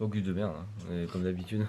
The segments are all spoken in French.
Focus de merde, hein, comme d'habitude.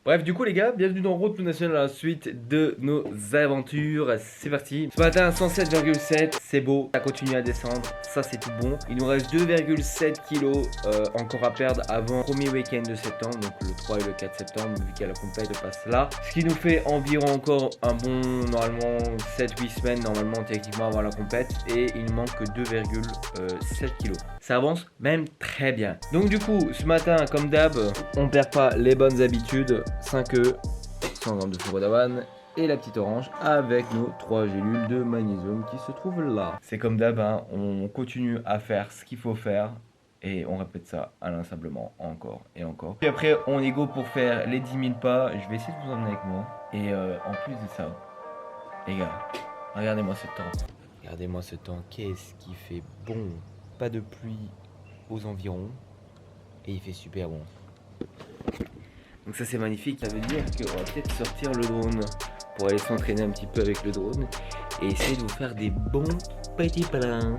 Bref, du coup les gars, bienvenue dans Road to National, la suite de nos aventures. C'est parti. Ce matin 107,7, c'est beau, ça continue à descendre, ça c'est tout bon. Il nous reste 2,7 kilos encore à perdre avant le premier week-end de septembre, donc le 3 et le 4 septembre, vu qu'il y a la compète passe là. Ce qui nous fait environ encore un bon, normalement 7-8 semaines normalement techniquement avant la compète. Et il nous manque que 2,7 kilos. Ça avance même très bien. Donc du coup, ce matin, comme d'hab, on perd pas les bonnes habitudes. 5 œufs, 100 g de sucre d'avoine et la petite orange avec nos 3 gélules de magnésium qui se trouvent là. C'est comme d'hab, hein, on continue à faire ce qu'il faut faire et on répète ça inlassablement encore et encore. Puis après, on est go pour faire les 10 000 pas. Je vais essayer de vous emmener avec moi. Et en plus de ça, les gars, regardez-moi ce temps. Regardez-moi ce temps, qu'est-ce qui fait bon. Pas de pluie aux environs et il fait super bon. Donc ça c'est magnifique, ça veut dire qu'on va peut-être sortir le drone pour aller s'entraîner un petit peu avec le drone et essayer de vous faire des bons petits plans.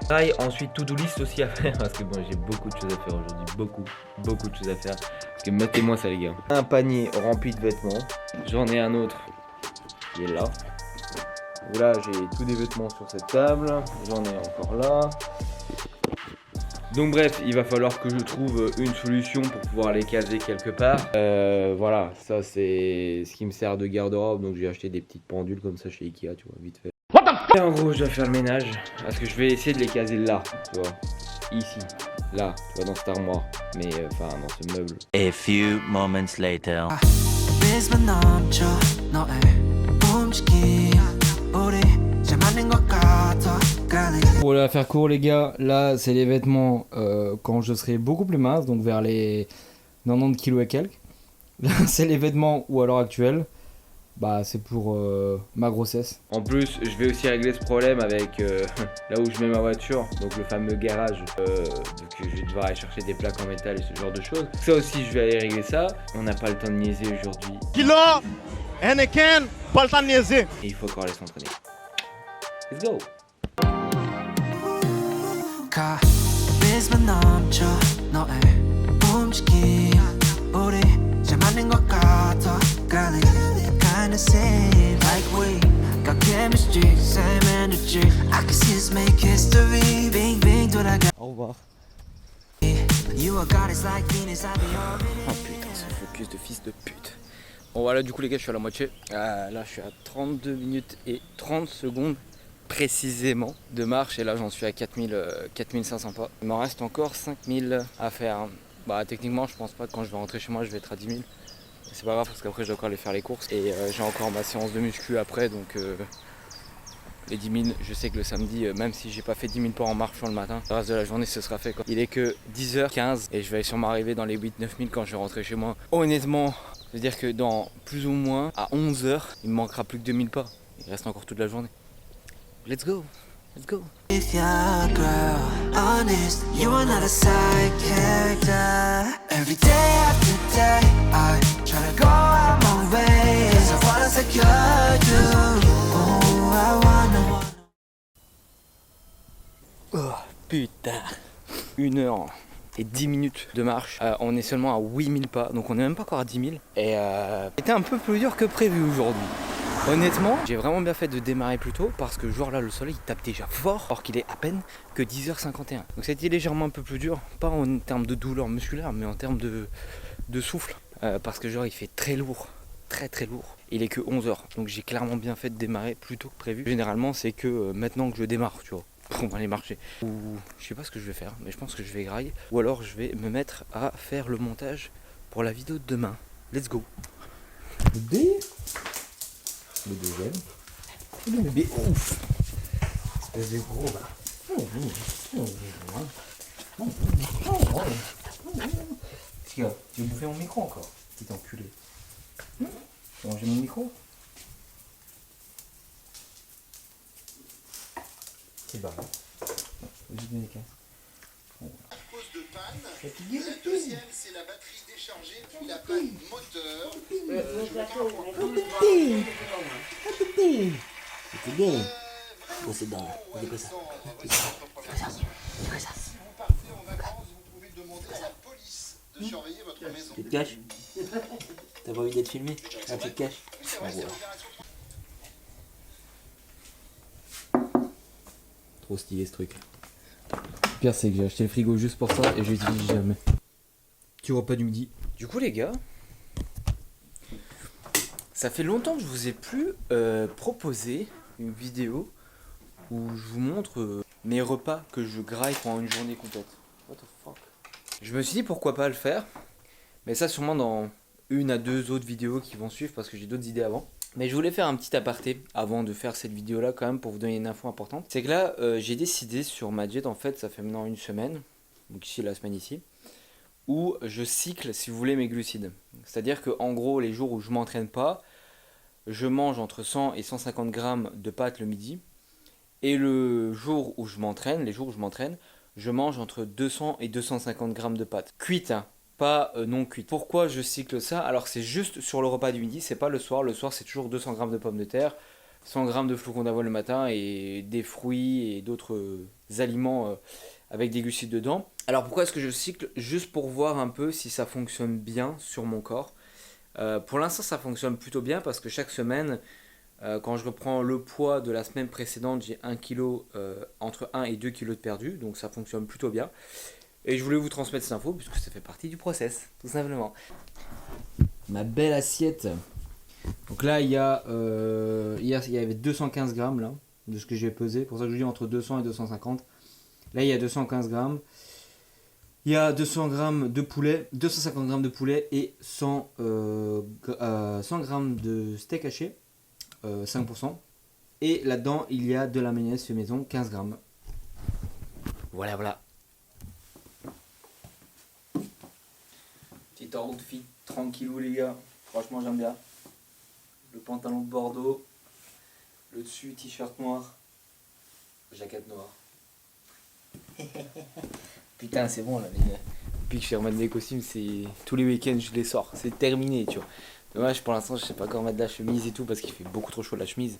Pareil, ensuite to-do list aussi à faire parce que bon j'ai beaucoup de choses à faire aujourd'hui, beaucoup de choses à faire. Parce que mettez-moi ça les gars. Un panier rempli de vêtements, j'en ai un autre qui est là. Là j'ai tous des vêtements sur cette table, j'en ai encore là. Donc bref, il va falloir que je trouve une solution pour pouvoir les caser quelque part. Voilà, ça c'est ce qui me sert de garde-robe. Donc j'ai acheté des petites pendules comme ça chez Ikea, tu vois, vite fait. Et en gros, je dois faire le ménage parce que je vais essayer de les caser là, tu vois. Ici, là, tu vois, dans cette armoire. Mais enfin, dans ce meuble. A few moments later. Pour la faire court les gars, là c'est les vêtements quand je serai beaucoup plus mince, donc vers les 90 kilos et quelques. Là c'est les vêtements où à l'heure actuelle, bah c'est pour ma grossesse. En plus, je vais aussi régler ce problème avec là où je mets ma voiture, donc le fameux garage. Donc je vais devoir aller chercher des plaques en métal et ce genre de choses. Ça aussi, je vais aller régler ça. On n'a pas le temps de niaiser aujourd'hui. Kilo, Henneken, pas le temps de niaiser. Et il faut encore aller s'entraîner. Let's go! Au revoir. Oh putain, ce focus de fils de pute. Bon voilà, du coup les gars, je suis à la moitié. Là je suis à 32 minutes et 30 secondes précisément de marche et là j'en suis à 4500 pas. Il m'en reste encore 5000 à faire. Hein. Bah techniquement je pense pas que quand je vais rentrer chez moi je vais être à 10 000. C'est pas grave parce qu'après je dois encore aller faire les courses et j'ai encore ma séance de muscu après donc les 10 000 je sais que le samedi même si j'ai pas fait 10 000 pas en marchant le matin, le reste de la journée ce sera fait quoi. Il est que 10h15 et je vais sûrement arriver dans les 8-9 000 quand je vais rentrer chez moi. Honnêtement, je veux dire que dans plus ou moins à 11h il me manquera plus que 2000 pas. Il reste encore toute la journée. Let's go, let's go. If you're a girl, honest, you are not a side character. Every day after day, I try to go out my way. 'Cause I wanna secure you. Oh, I wanna. Oh putain, 1h et 10 minutes de marche. On est seulement à 8000 pas, donc on est même pas encore à 10 000. Et c'était un peu plus dur que prévu aujourd'hui. Honnêtement, j'ai vraiment bien fait de démarrer plus tôt parce que genre là le soleil il tape déjà fort alors qu'il est à peine que 10h51. Donc c'était légèrement un peu plus dur, pas en termes de douleur musculaire mais en termes de souffle. Parce que genre il fait très lourd, très lourd. Il est que 11h, donc j'ai clairement bien fait de démarrer plus tôt que prévu. Généralement c'est que maintenant que je démarre, tu vois, on va aller marcher. Ou je sais pas ce que je vais faire, mais je pense que je vais grailler. Ou alors je vais me mettre à faire le montage pour la vidéo de demain. Let's go. Le deuxième. Le bébé, ouf. Espèce de gros là. Tu veux bouffer mon micro encore, petit enculé. Tu veux manger mon micro? C'est barré. J'ai donné 15. Cause de panne. La deuxième, c'est la batterie déchargée, puis la panne moteur. C'était bien. Bon, c'est dans. C'est quoi ça? Si vous partez en vacances, vous pouvez demander à la police de de surveiller votre maison. Tu te caches? T'as pas envie d'être filmé? Ah, tu te caches? Oui, c'est vrai, c'est l'opération. Trop stylé ce truc. Le pire c'est que j'ai acheté le frigo juste pour ça et je l'utilise jamais. Petit repas du midi. Du coup les gars, ça fait longtemps que je vous ai plus proposé une vidéo où je vous montre mes repas que je graille pendant une journée complète. What the fuck? Je me suis dit pourquoi pas le faire, mais ça sûrement dans 1 à 2 autres vidéos qui vont suivre parce que j'ai d'autres idées avant. Mais je voulais faire un petit aparté avant de faire cette vidéo là quand même pour vous donner une info importante. C'est que là j'ai décidé sur ma diète, en fait ça fait maintenant 1 semaine, donc ici la semaine ici, où je cycle si vous voulez mes glucides. C'est-à-dire que en gros les jours où je m'entraîne pas, je mange entre 100 et 150 grammes de pâtes le midi. Et le jour où je m'entraîne, les jours où je m'entraîne, je mange entre 200 et 250 grammes de pâtes. Cuites, hein, pas non cuites. Pourquoi je cycle ça? Alors c'est juste sur le repas du midi, c'est pas le soir. Le soir c'est toujours 200 grammes de pommes de terre, 100 grammes de flocons d'avoine le matin et des fruits et d'autres aliments avec des glucides dedans. Alors pourquoi est-ce que je cycle? Juste pour voir un peu si ça fonctionne bien sur mon corps. Pour l'instant ça fonctionne plutôt bien parce que chaque semaine, quand je reprends le poids de la semaine précédente, j'ai 1 kg, entre 1 et 2 kg de perdu, donc ça fonctionne plutôt bien. Et je voulais vous transmettre cette info puisque ça fait partie du process, tout simplement. Ma belle assiette. Donc là il y a hier il y avait 215 grammes là, de ce que j'ai pesé, pour ça que je dis entre 200 et 250. Là il y a 215 grammes. Il y a 200 grammes de poulet, 250 grammes de poulet et 100 grammes de steak haché, 5%. Et là-dedans, il y a de la mayonnaise fait maison, 15 grammes. Voilà, voilà. Petit outfit tranquillou les gars, franchement j'aime bien. Le pantalon de Bordeaux, le dessus t-shirt noir, jaquette noire. Putain c'est bon là les gars. Depuis que je suis remettre des costumes, c'est tous les week-ends je les sors, c'est terminé tu vois. Dommage pour l'instant je sais pas quand mettre la chemise et tout parce qu'il fait beaucoup trop chaud la chemise.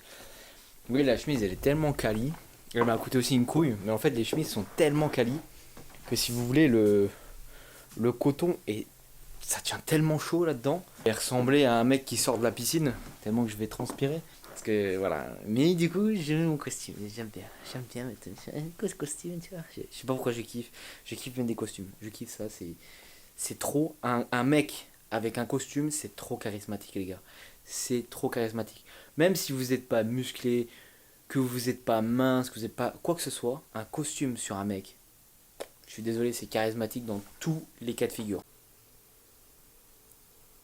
Oui la chemise elle est tellement quali, elle m'a coûté aussi une couille, mais en fait les chemises sont tellement quali que si vous voulez le coton est... ça tient tellement chaud là-dedans. Il ressemblait à un mec qui sort de la piscine, tellement que je vais transpirer. Parce que voilà. Mais du coup, j'aime mon costume. J'aime bien mettre un costume, tu vois. Je sais pas pourquoi je kiffe. Je kiffe mettre des costumes. Je kiffe ça. C'est trop. Un mec avec un costume, c'est trop charismatique, les gars. C'est trop charismatique. Même si vous n'êtes pas musclé, que vous n'êtes pas mince, que vous n'êtes pas quoi que ce soit, un costume sur un mec, je suis désolé, c'est charismatique dans tous les cas de figure.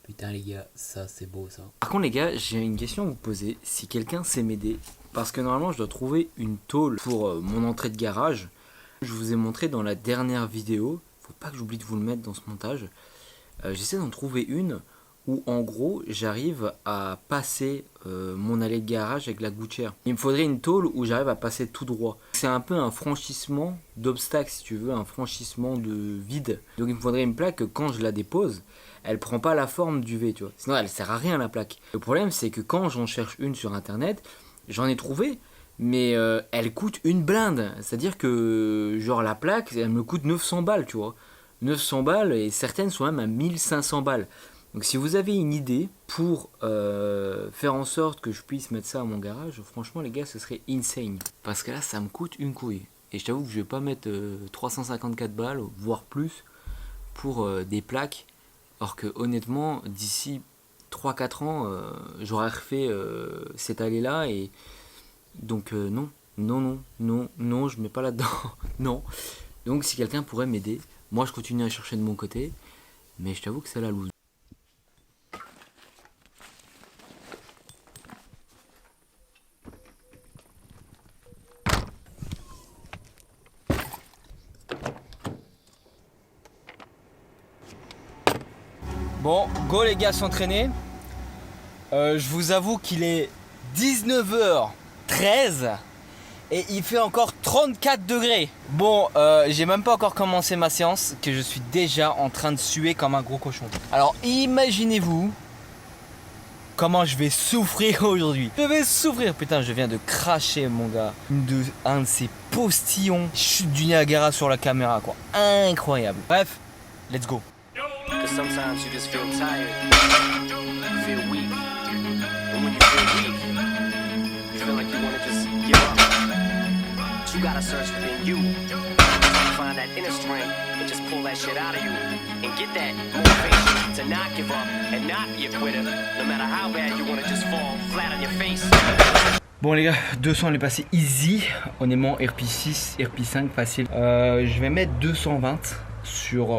Putain les gars, ça c'est beau ça. Par contre les gars, j'ai une question à vous poser, si quelqu'un sait m'aider, parce que normalement je dois trouver une tôle pour mon entrée de garage. Je vous ai montré dans la dernière vidéo, faut pas que j'oublie de vous le mettre dans ce montage. J'essaie d'en trouver une où en gros j'arrive à passer mon allée de garage avec la gouttière. Il me faudrait une tôle où j'arrive à passer tout droit. C'est un peu un franchissement d'obstacle si tu veux, un franchissement de vide. Donc il me faudrait une plaque que quand je la dépose, elle prend pas la forme du V, tu vois. Sinon elle sert à rien la plaque. Le problème c'est que quand j'en cherche une sur internet, j'en ai trouvé, mais elle coûte une blinde. C'est-à-dire que genre la plaque, elle me coûte 900 balles, tu vois. 900 balles et certaines sont même à 1500 balles. Donc si vous avez une idée pour faire en sorte que je puisse mettre ça à mon garage, franchement les gars ce serait insane. Parce que là ça me coûte une couille. Et je t'avoue que je vais pas mettre 354 balles, voire plus, pour des plaques. Alors que honnêtement d'ici 3-4 ans j'aurais refait cette allée là et donc non, je mets pas là-dedans. Non. Donc si quelqu'un pourrait m'aider, moi je continue à chercher de mon côté, mais je t'avoue que c'est la loose. Bon, go les gars s'entraîner. Je vous avoue qu'il est 19h13 et il fait encore 34 degrés. Bon, j'ai même pas encore commencé ma séance que je suis déjà en train de suer comme un gros cochon. Alors imaginez-vous comment je vais souffrir aujourd'hui. Je vais souffrir, putain, je viens de cracher mon gars. Un de ces postillons. Chute du Niagara sur la caméra quoi. Incroyable. Bref, let's go. Cause sometimes you just feel tired, you feel weak. And when you feel weak, you feel like you wanna just give up. But you gotta search within you. Find that inner strength and just pull that shit out of you. And get that motivation to not give up and not be a quitter. No matter how bad you wanna just fall flat on your face. Bon les gars, 200 elle est passée easy. Honnêtement, RP6, RP5 facile. Je vais mettre 220 sur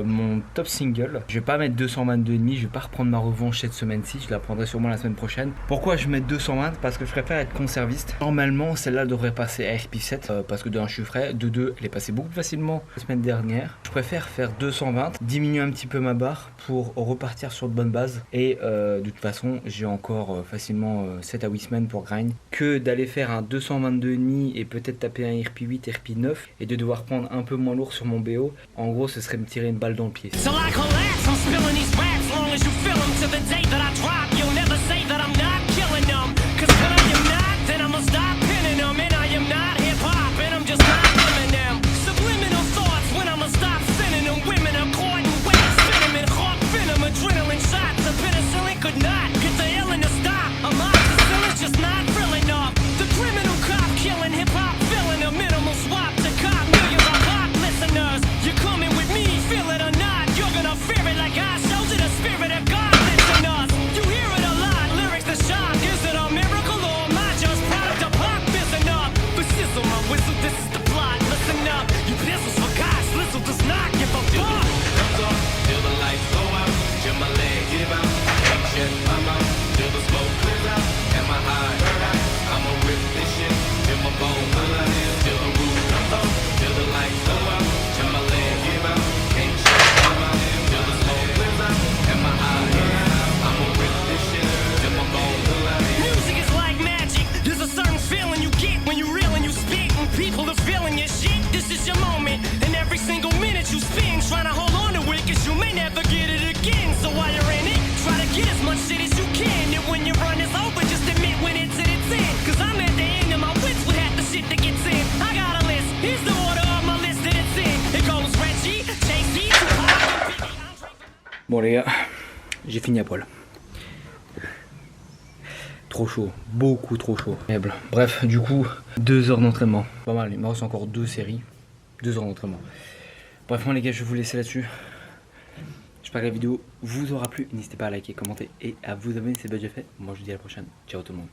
mon top single. Je vais pas mettre 222,5, je vais pas reprendre ma revanche cette semaine-ci, je la prendrai sûrement la semaine prochaine. Pourquoi je mets 220? Parce que je préfère être conserviste. Normalement celle-là devrait passer à RP7 parce que de 1 je suis frais, de 2 elle est passée beaucoup plus facilement la semaine dernière. Je préfère faire 220, diminuer un petit peu ma barre pour repartir sur de bonnes bases. Et de toute façon j'ai encore facilement 7 à 8 semaines pour grind, que d'aller faire un 222,5 et peut-être taper un RP8, RP9 et de devoir prendre un peu moins lourd sur mon BO. En gros, ce serait me tirer une balle dans le pied. So I collapse, I'm spilling these raps long as you feel them. To the day that I drop, you'll never say that I'm not killing them. Cause when I am not, then I'ma stop pinning them. And I am not hip-hop, and I'm just not living them. Subliminal thoughts when I'ma stop sending them. Women are caught in waves, cinnamon, hawk venom, adrenaline shots. A penicillin could not get the illness to stop. A moxicillin's just not real enough. The criminal cop killing hip-hop, filling a minimal swap to cop millions of pop listeners. You're coming with me, feel it or not. You're gonna fear it like I showed you the spirit of God lives in us. You hear it a lot, lyrics the shock. Is it a miracle or am I just product of pop? Listen up, but sizzle my whistle, this is the plot. Listen up, you pistols for God's Lizzle does not give a fuck. Comes on, till the lights go out, till my leg give out. Can't shut my mouth, till the smoke clears out. Am I high? I'ma rip this shit till my bone pull out. Till the roof comes on, till the lights go out. People are feeling your shit, this is your moment. And every single minute you spend trying to hold on to it, cause you may never get it again. So while you're in it, try to get as much shit as you can. And when your run is over, just admit when it's at its end. Cause I'm at the end of my wits with half the shit that gets in. I got a list, here's the order of my list that it's in. It goes Reggie, Jay-Z, Tupac. Bon les gars, j'ai fini à poil. Trop chaud, beaucoup trop chaud. Faible. Bref, du coup, 2 heures d'entraînement. Pas mal, il me reste encore 2 séries. 2 heures d'entraînement. Bref, moi les gars, je vais vous laisser là-dessus. J'espère que la vidéo vous aura plu. N'hésitez pas à liker, commenter et à vous abonner si c'est pas déjà fait. Moi je vous dis à la prochaine. Ciao tout le monde.